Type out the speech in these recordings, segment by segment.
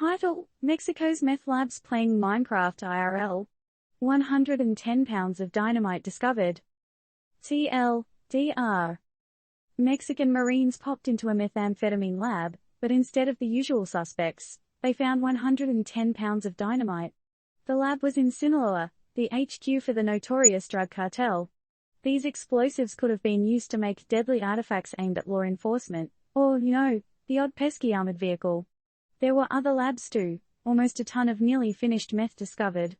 Title: Mexico's meth labs playing Minecraft IRL. 110 pounds of dynamite discovered. TLDR. Mexican Marines popped into a methamphetamine lab, but instead of the usual suspects, they found 110 pounds of dynamite. The lab was in Sinaloa, the HQ for the notorious drug cartel. These explosives could have been used to make deadly artifacts aimed at law enforcement, or, the odd pesky armored vehicle. There were other labs too, almost a ton of nearly finished meth discovered.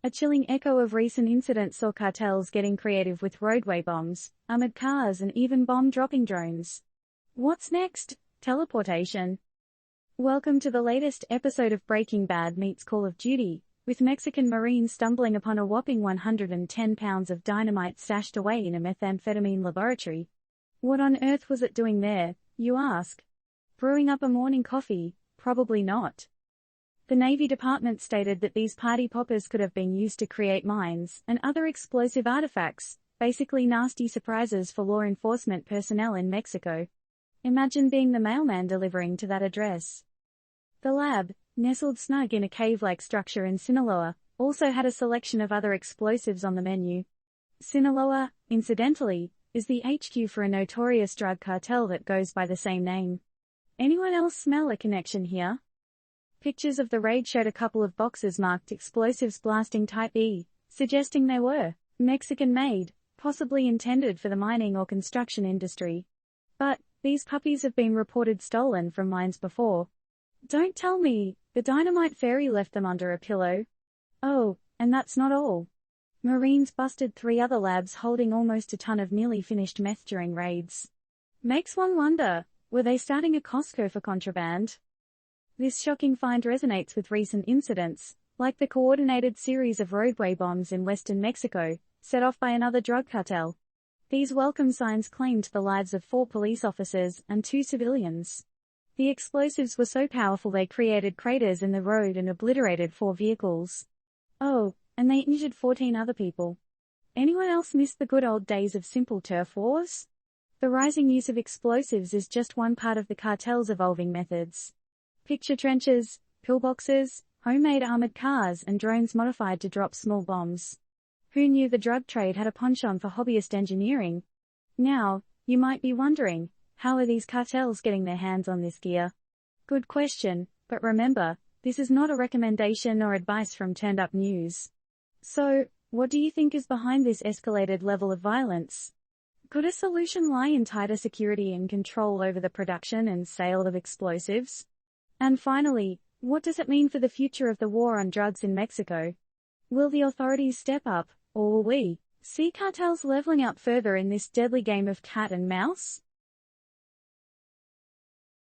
A chilling echo of recent incidents saw cartels getting creative with roadway bombs, armored cars and even bomb-dropping drones. What's next? Teleportation. Welcome to the latest episode of Breaking Bad meets Call of Duty, with Mexican Marines stumbling upon a whopping 110 pounds of dynamite stashed away in a methamphetamine laboratory. What on earth was it doing there, you ask? Brewing up a morning coffee? Probably not. The Navy Department stated that these party poppers could have been used to create mines and other explosive artifacts, basically nasty surprises for law enforcement personnel in Mexico. Imagine being the mailman delivering to that address. The lab, nestled snug in a cave-like structure in Sinaloa, also had a selection of other explosives on the menu. Sinaloa, incidentally, is the HQ for a notorious drug cartel that goes by the same name. Anyone else smell a connection here? Pictures of the raid showed a couple of boxes marked explosives blasting type E, suggesting they were Mexican-made, possibly intended for the mining or construction industry. But these puppies have been reported stolen from mines before. Don't tell me the dynamite fairy left them under a pillow. Oh, and that's not all. Marines busted 3 other labs holding almost a ton of nearly finished meth during raids. Makes one wonder, were they starting a Costco for contraband? This shocking find resonates with recent incidents, like the coordinated series of roadway bombs in western Mexico, set off by another drug cartel. These welcome signs claimed the lives of 4 police officers and 2 civilians. The explosives were so powerful they created craters in the road and obliterated 4 vehicles. Oh, and they injured 14 other people. Anyone else miss the good old days of simple turf wars? The rising use of explosives is just one part of the cartel's evolving methods. Picture trenches, pillboxes, homemade armored cars and drones modified to drop small bombs. Who knew the drug trade had a penchant for hobbyist engineering? Now, you might be wondering, how are these cartels getting their hands on this gear? Good question, but remember, this is not a recommendation or advice from Turned Up News. So, what do you think is behind this escalated level of violence? Could a solution lie in tighter security and control over the production and sale of explosives? And finally, what does it mean for the future of the war on drugs in Mexico? Will the authorities step up, or will we see cartels leveling up further in this deadly game of cat and mouse?